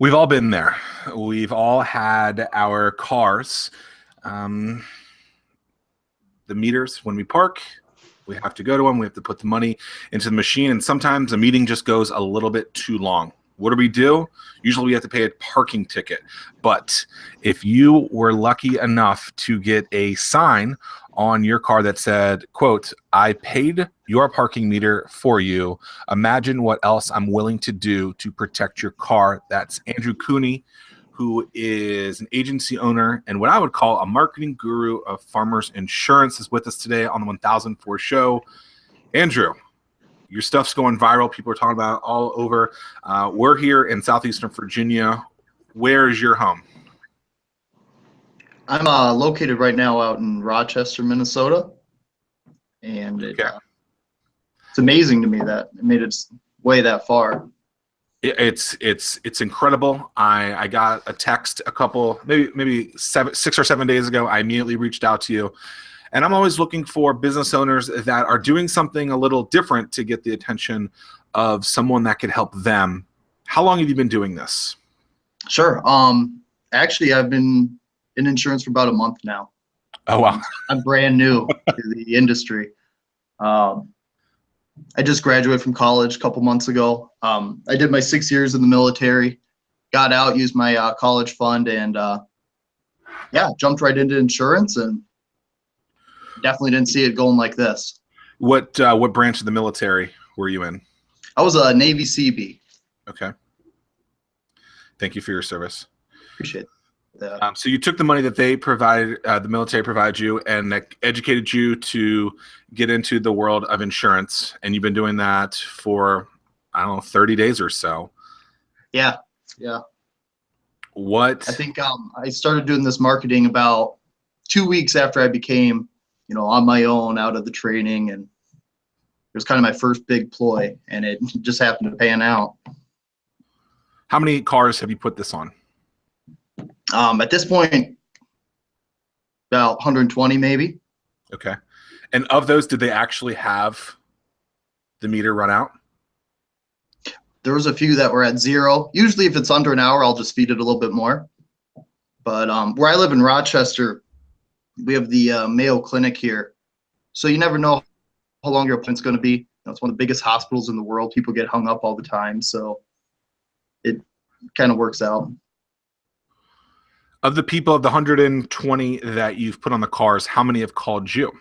We've all been there. We've all had our cars. Um, the meters when we park, we have to go to them. We have to put the money into the machine, and sometimes a meeting just goes a little bit too long. What do we do? Usually we have to pay a parking ticket. But if you were lucky enough to get a sign on your car that said, quote, "I paid your parking meter for you. Imagine what else I'm willing to do to protect your car." That's Andrew Cooney, who is an agency owner and what I would call a marketing guru of Farmers Insurance, is with us today on the 1004 show. Andrew, your stuff's going viral. People are talking about it all over. We're here in southeastern Virginia. Where is your home? I'm located right now out in Rochester, Minnesota, and Okay. it's amazing to me that it made its way that far. It's incredible. I got a text a couple, maybe 6 or 7 days ago. I immediately reached out to you, and I'm always looking for business owners that are doing something a little different to get the attention of someone that could help them. How long have you been doing this? Sure. Actually, I've been in insurance for about a month now. Oh, wow. I'm brand new to the industry. I just graduated from college a couple months ago. I did my 6 years in the military, got out, used my college fund, and yeah, jumped right into insurance, and definitely didn't see it going like this. What branch of the military were you in? I was a Navy CB. Okay. Thank you for your service. Appreciate that. So you took the money that they provided, the military provided you, and that educated you to get into the world of insurance. And you've been doing that for, I don't know, 30 days or so. Yeah. What? I think I started doing this marketing about 2 weeks after I became, on my own out of the training, and it was kind of my first big ploy, and it just happened to pan out. How many cars have you put this on? At this point, about 120 maybe. Okay. And of those, did they actually have the meter run out? There was a few that were at zero. Usually if it's under an hour, I'll just feed it a little bit more. But where I live in Rochester, we have the Mayo Clinic here. So you never know how long your appointment's going to be. It's one of the biggest hospitals in the world. People get hung up all the time. So it kind of works out. Of the people, of the 120 that you've put on the cars, how many have called you?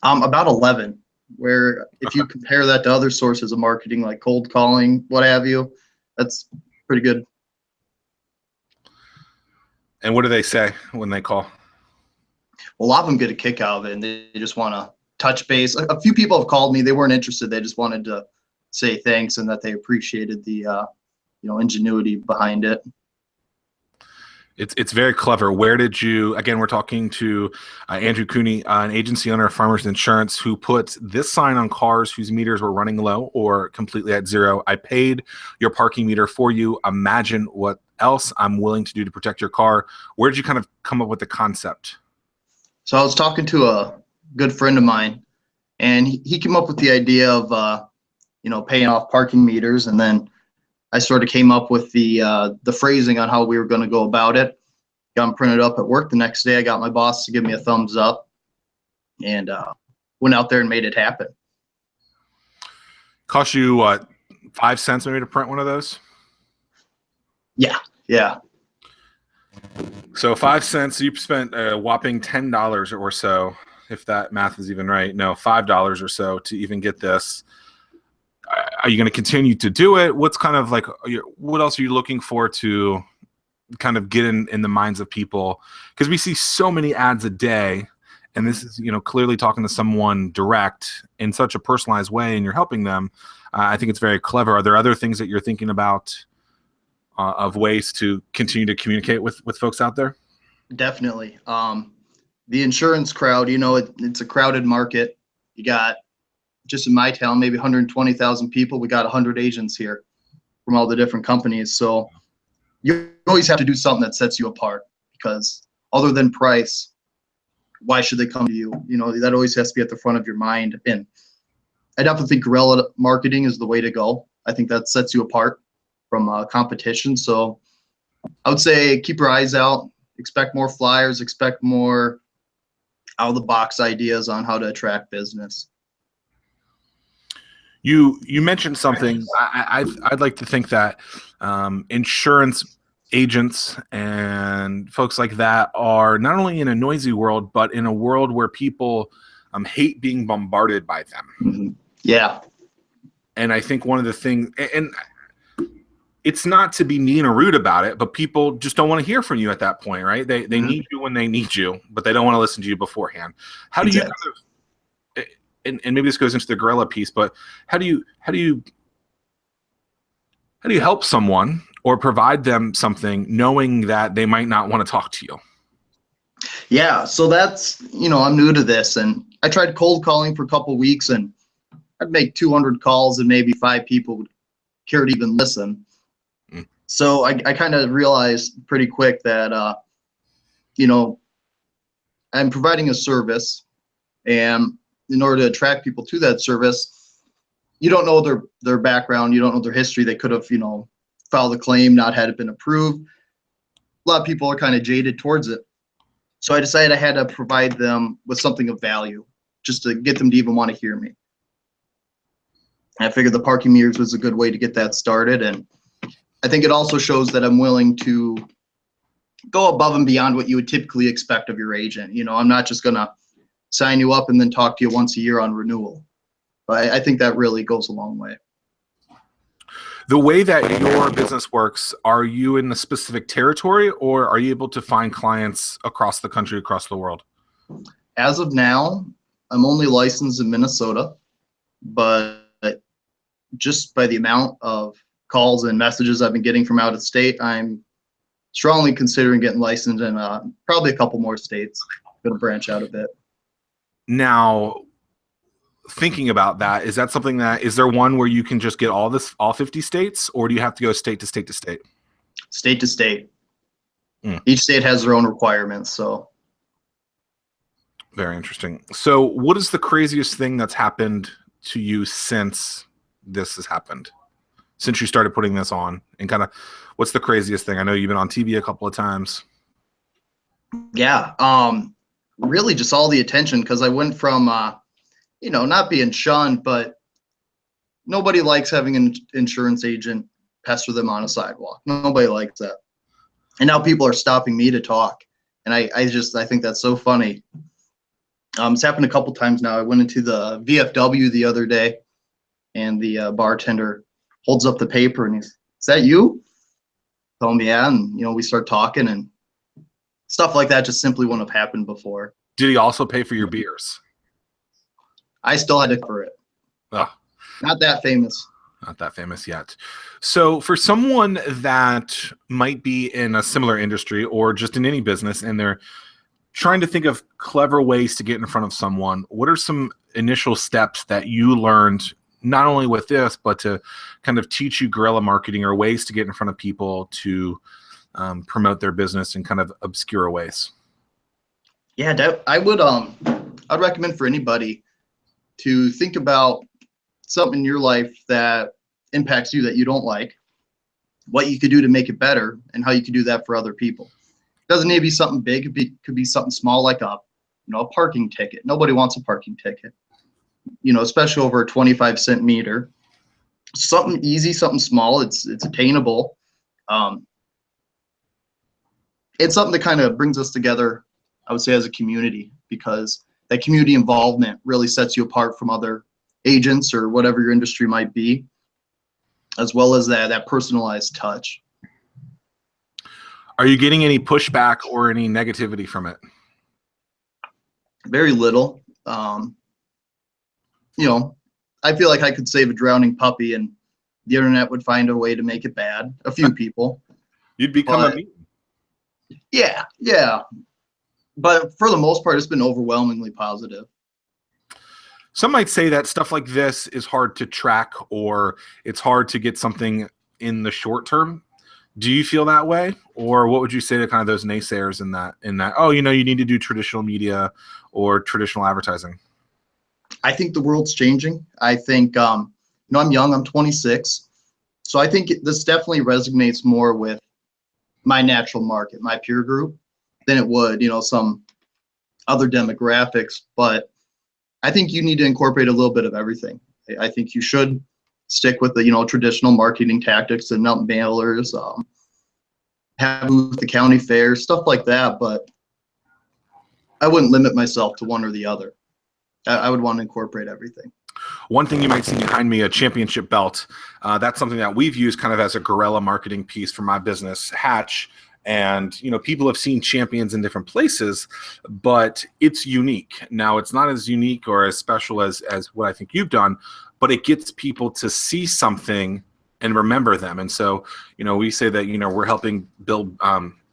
About 11, where if you compare that to other sources of marketing like cold calling, what have you, that's pretty good. And what do they say when they call? A lot of them get a kick out of it, and they just want to touch base. A few people have called me. They weren't interested. They just wanted to say thanks and that they appreciated the ingenuity behind it. It's very clever. Where did you, again, we're talking to Andrew Cooney, an agency owner of Farmers Insurance, who put this sign on cars whose meters were running low or completely at zero. "I paid your parking meter for you. Imagine what else I'm willing to do to protect your car." Where did you kind of come up with the concept? So I was talking to a good friend of mine, and he came up with the idea of, paying off parking meters, and then I sort of came up with the phrasing on how we were going to go about it. Got them printed up at work the next day. I got my boss to give me a thumbs up, and went out there and made it happen. Cost you what, 5 cents maybe to print one of those? Yeah. So 5 cents, you spent a whopping $10 or so, if that math is even right. No, $5 or so to even get this. Are you going to continue to do it? What's kind of like, what else are you looking for to kind of get in the minds of people? Because we see so many ads a day, and this is, clearly talking to someone direct in such a personalized way, and you're helping them. I think it's very clever. Are there other things that you're thinking about of ways to continue to communicate with folks out there? Definitely. The insurance crowd, it's a crowded market. You got, just in my town, maybe 120,000 people. We got 100 agents here from all the different companies. So you always have to do something that sets you apart, because other than price, why should they come to you? That always has to be at the front of your mind. And I definitely think guerrilla marketing is the way to go. I think that sets you apart. from competition. So I would say keep your eyes out, expect more flyers, expect more out of the box ideas on how to attract business. You mentioned something. I'd like to think that insurance agents and folks like that are not only in a noisy world, but in a world where people hate being bombarded by them. Mm-hmm. Yeah. And I think one of the things, and it's not to be mean or rude about it, but people just don't want to hear from you at that point, right? They Mm-hmm. need you when they need you, but they don't want to listen to you beforehand. How do you kind of, and maybe this goes into the guerrilla piece, but how do you help someone or provide them something knowing that they might not want to talk to you? Yeah, so that's, I'm new to this, and I tried cold calling for a couple of weeks, and I'd make 200 calls and maybe 5 people would care to even listen. So I kind of realized pretty quick that, I'm providing a service, and in order to attract people to that service, you don't know their background, you don't know their history. They could have, filed a claim, not had it been approved. A lot of people are kind of jaded towards it. So I decided I had to provide them with something of value just to get them to even want to hear me. And I figured the parking meters was a good way to get that started. And I think it also shows that I'm willing to go above and beyond what you would typically expect of your agent. I'm not just going to sign you up and then talk to you once a year on renewal. But I think that really goes a long way. The way that your business works, are you in a specific territory, or are you able to find clients across the country, across the world? As of now, I'm only licensed in Minnesota, but just by the amount of calls and messages I've been getting from out of state, I'm strongly considering getting licensed in probably a couple more states. Going to branch out a bit. Now, thinking about that, is there one where you can just get all 50 states, or do you have to go state to state to state? State to state. Each state has their own requirements. So very interesting. So what is the craziest thing that's happened to you since this has happened, since you started putting this on? And kind of what's the craziest thing? I know you've been on TV a couple of times. Yeah. Really just all the attention, because I went from not being shunned, but nobody likes having an insurance agent pester them on a sidewalk. Nobody likes that. And now people are stopping me to talk. And I think that's so funny. It's happened a couple times now. I went into the VFW the other day, and the bartender holds up the paper and he's, "Is that you?" Tell me, yeah. And, we start talking, and stuff like that just simply wouldn't have happened before. Did he also pay for your beers? I still had to cover it. Oh. Not that famous. Not that famous yet. So for someone that might be in a similar industry or just in any business, and they're trying to think of clever ways to get in front of someone, what are some initial steps that you learned, not only with this, but to kind of teach you guerrilla marketing, or ways to get in front of people to promote their business in kind of obscure ways? Yeah, I'd recommend for anybody to think about something in your life that impacts you that you don't like, what you could do to make it better, and how you could do that for other people. It doesn't need to be something big. It could be something small, like a parking ticket. Nobody wants a parking ticket, especially over a 25-cent meter. Something easy, something small. It's attainable. It's something that kind of brings us together, I would say, as a community, because that community involvement really sets you apart from other agents or whatever your industry might be, as well as that personalized touch. Are you getting any pushback or any negativity from it? Very little. I feel like I could save a drowning puppy, and the internet would find a way to make it bad. A few people. You'd become a meme. Yeah. But for the most part, it's been overwhelmingly positive. Some might say that stuff like this is hard to track, or it's hard to get something in the short term. Do you feel that way? Or what would you say to kind of those naysayers in that, oh, you need to do traditional media or traditional advertising? I think the world's changing. I think, I'm young, I'm 26. So I think this definitely resonates more with my natural market, my peer group, than it would, some other demographics. But I think you need to incorporate a little bit of everything. I think you should stick with the, traditional marketing tactics and mailers, have the county fair, stuff like that. But I wouldn't limit myself to one or the other. I would want to incorporate everything. One thing you might see behind me, a championship belt. That's something that we've used kind of as a guerrilla marketing piece for my business, Hatch. And, people have seen champions in different places, but it's unique. Now, it's not as unique or as special as what I think you've done, but it gets people to see something and remember them. And so, we say that, we're helping build,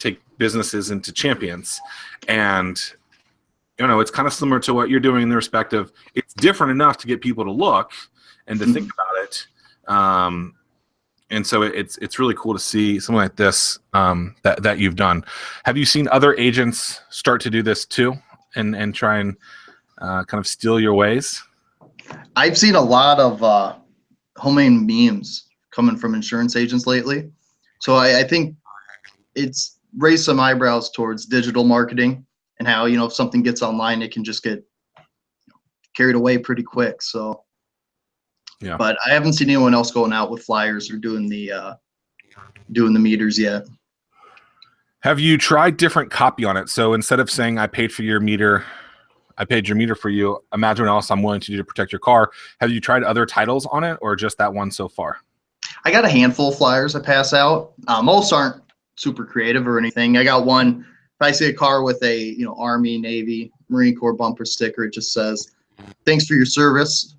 take businesses into champions. And it's kind of similar to what you're doing in the respective. It's different enough to get people to look and to think about it. And so it's really cool to see something like this that you've done. Have you seen other agents start to do this too and try and kind of steal your ways? I've seen a lot of homemade memes coming from insurance agents lately. So I think it's raised some eyebrows towards digital marketing and how, if something gets online, it can just get carried away pretty quick. So, yeah. But I haven't seen anyone else going out with flyers or doing the meters yet. Have you tried different copy on it? So instead of saying I paid your meter for you, imagine what else I'm willing to do to protect your car. Have you tried other titles on it or just that one so far? I got a handful of flyers I pass out. Most aren't super creative or anything. I got one. If I see a car with a Army, Navy, Marine Corps bumper sticker, it just says, "Thanks for your service.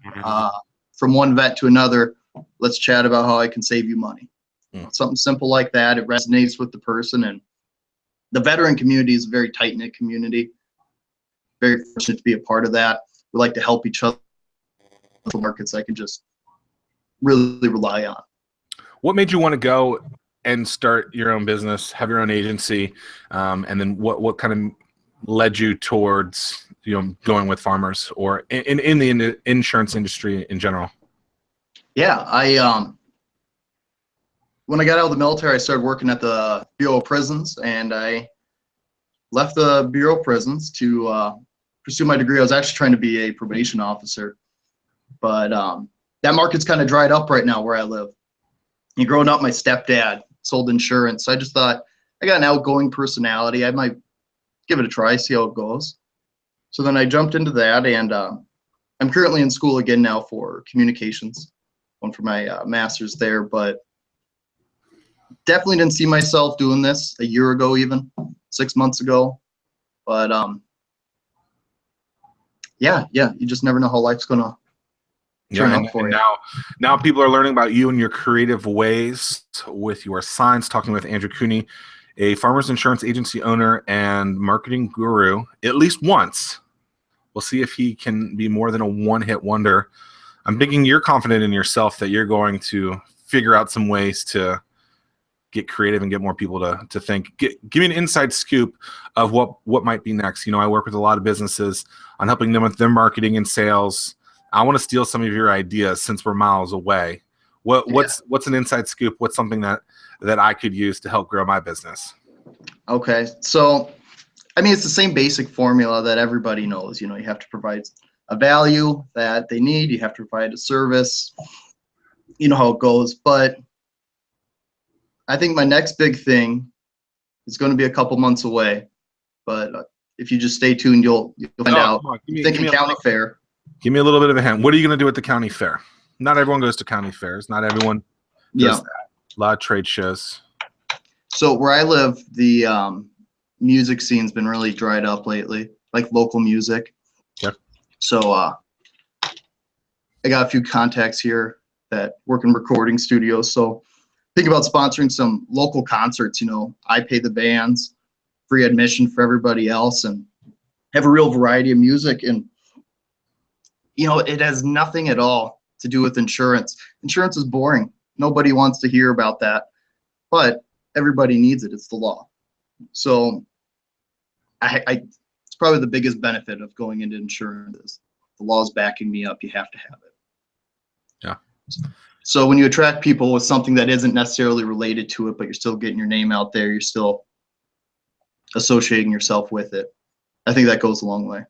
From one vet to another, let's chat about how I can save you money." Something simple like that. It resonates with the person, and the veteran community is a very tight-knit community. Very fortunate to be a part of that. We like to help each other. Markets I can just really rely on. What made you want to go and start your own business, have your own agency, and then what kind of led you towards going with farmers or in the insurance industry in general? Yeah, when I got out of the military, I started working at the Bureau of Prisons, and I left the Bureau of Prisons to pursue my degree. I was actually trying to be a probation officer, but that market's kind of dried up right now where I live. And growing up, my stepdad sold insurance. So I just thought, I got an outgoing personality. I might give it a try, see how it goes. So then I jumped into that, and I'm currently in school again now for communications, going for my master's there, but definitely didn't see myself doing this a year ago, even 6 months ago. But yeah, you just never know how life's gonna turn out for you. Now people are learning about you and your creative ways with your signs. Talking with Andrew Cooney, a farmers insurance agency owner and marketing guru, at least once. We'll see if he can be more than a one-hit wonder. I'm thinking you're confident in yourself that you're going to figure out some ways to get creative and get more people to think. Give me an inside scoop of what might be next. I work with a lot of businesses on helping them with their marketing and sales. I want to steal some of your ideas since we're miles away. What's an inside scoop? What's something that I could use to help grow my business? Okay, so it's the same basic formula that everybody knows. You have to provide a value that they need. You have to provide a service. You know how it goes. But I think my next big thing is going to be a couple months away. But if you just stay tuned, you'll find out. Thinking county fair. Give me a little bit of a hint. What are you going to do at the county fair? Not everyone goes to county fairs. Not everyone does that. A lot of trade shows. So where I live, the music scene's been really dried up lately, like local music. Yep. So I got a few contacts here that work in recording studios. So think about sponsoring some local concerts. I pay the bands, free admission for everybody else, and have a real variety of music. And it has nothing at all to do with insurance. Insurance is boring. Nobody wants to hear about that, but everybody needs it. It's the law. So it's probably the biggest benefit of going into insurance is the law is backing me up. You have to have it. Yeah. So when you attract people with something that isn't necessarily related to it, but you're still getting your name out there, you're still associating yourself with it. I think that goes a long way.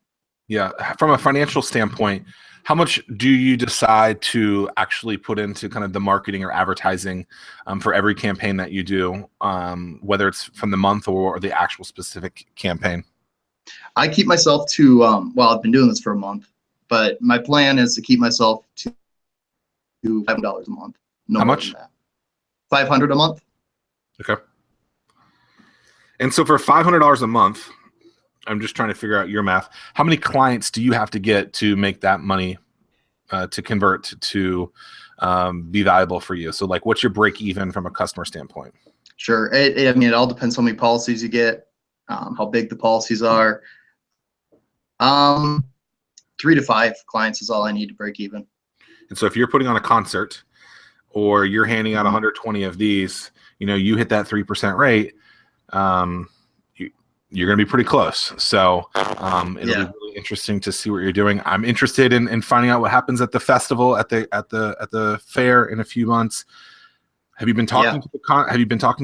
Yeah. From a financial standpoint, how much do you decide to actually put into kind of the marketing or advertising for every campaign that you do, whether it's from the month or the actual specific campaign? I keep myself to, well, I've been doing this for a month, but my plan is to keep myself to $500 a month. No How more much? than that. 500 a month. Okay. And so for $500 a month, I'm just trying to figure out your math. How many clients do you have to get to make that money to convert to be valuable for you? So like, what's your break even from a customer standpoint? Sure. I mean, it all depends how many policies you get, how big the policies are. 3 to 5 clients is all I need to break even. And so if you're putting on a concert or you're handing out 120 of these, you hit that 3% rate, you're going to be pretty close. So it'll be really interesting to see what you're doing. I'm interested in finding out what happens at the festival, at the fair in a few months. Have you been talking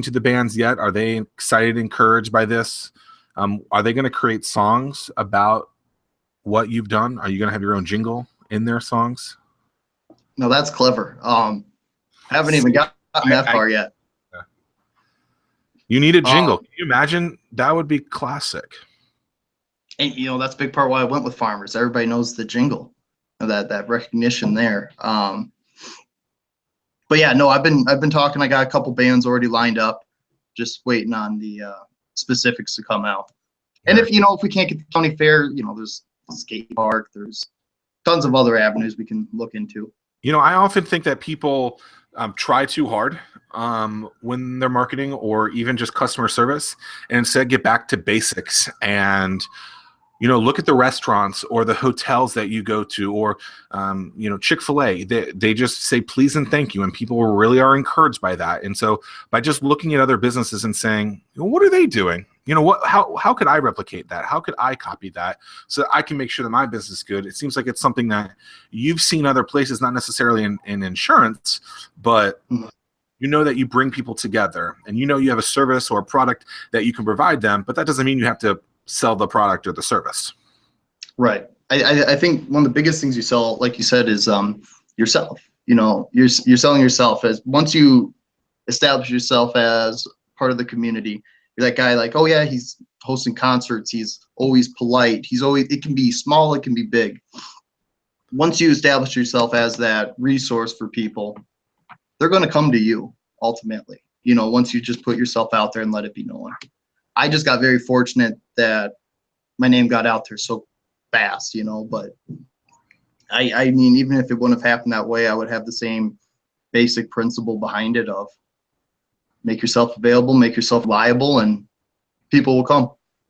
to the bands yet? Are they excited, encouraged by this? Are they going to create songs about what you've done? Are you going to have your own jingle in their songs? No, that's clever. I haven't even gotten that far yet. You need a jingle. Can you imagine? That would be classic. And that's a big part why I went with Farmers. Everybody knows the jingle, that recognition there. But yeah, no, I've been talking. I got a couple bands already lined up, just waiting on the specifics to come out. And if we can't get the county fair, there's the skate park. There's tons of other avenues we can look into. I often think that people try too hard when they're marketing or even just customer service, and instead get back to basics and look at the restaurants or the hotels that you go to, or Chick-fil-A. They just say please and thank you, and people really are encouraged by that. And so by just looking at other businesses and saying, what are they doing? How could I replicate that? How could I copy that so that I can make sure that my business is good? It seems like it's something that you've seen other places, not necessarily in insurance, but that you bring people together, and you have a service or a product that you can provide them, but that doesn't mean you have to sell the product or the service. Right. I think one of the biggest things you sell, like you said, is yourself. You're selling yourself. As once you establish yourself as part of the community, you're that guy like, oh yeah, he's hosting concerts, he's always polite, it can be small, it can be big. Once you establish yourself as that resource for people, they're going to come to you ultimately. Once you just put yourself out there and let it be known. I just got very fortunate that my name got out there so fast, but I mean, even if it wouldn't have happened that way, I would have the same basic principle behind it of make yourself available, make yourself liable, and people will come.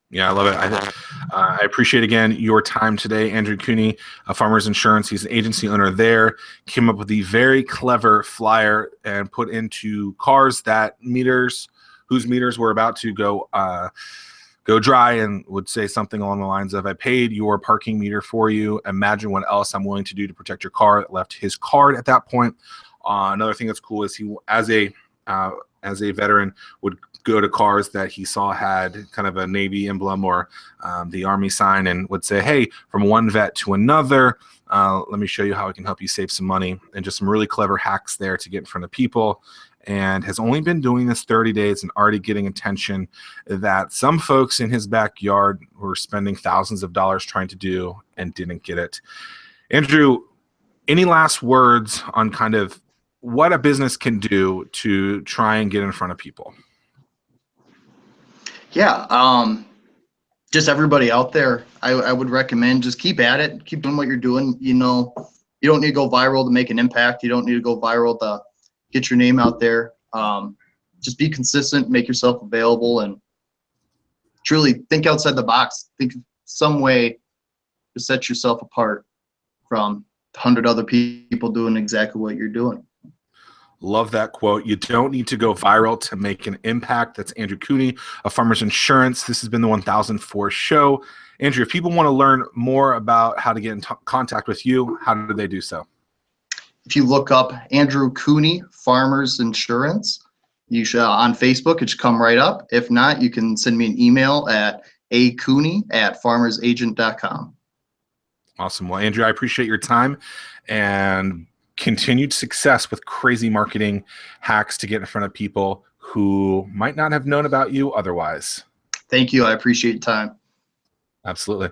Yeah, I love it. I appreciate, again, your time today. Andrew Cooney of Farmers Insurance. He's an agency owner there. Came up with the very clever flyer and put into cars whose meters were about to go dry, and would say something along the lines of, I paid your parking meter for you. Imagine what else I'm willing to do to protect your car. It left his card at that point. Another thing that's cool is he, as a veteran, would go to cars that he saw had kind of a Navy emblem or the Army sign, and would say, hey, from one vet to another, let me show you how I can help you save some money. And just some really clever hacks there to get in front of people. And has only been doing this 30 days and already getting attention that some folks in his backyard were spending thousands of dollars trying to do and didn't get it. Andrew, any last words on kind of what a business can do to try and get in front of people? Yeah. Just everybody out there, I would recommend just keep at it, keep doing what you're doing. You don't need to go viral to make an impact. You don't need to go viral to get your name out there. Just be consistent, make yourself available, and truly think outside the box. Think of some way to set yourself apart from 100 other people doing exactly what you're doing. Love that quote. You don't need to go viral to make an impact. That's Andrew Cooney of Farmers Insurance. This has been the 1004 show. Andrew, if people want to learn more about how to get in contact with you, how do they do so? if you look up Andrew Cooney, Farmers Insurance, you should on Facebook, it should come right up. If not, you can send me an email at acooney@farmersagent.com. Awesome. Well, Andrew, I appreciate your time and continued success with crazy marketing hacks to get in front of people who might not have known about you otherwise. Thank you. I appreciate your time. Absolutely.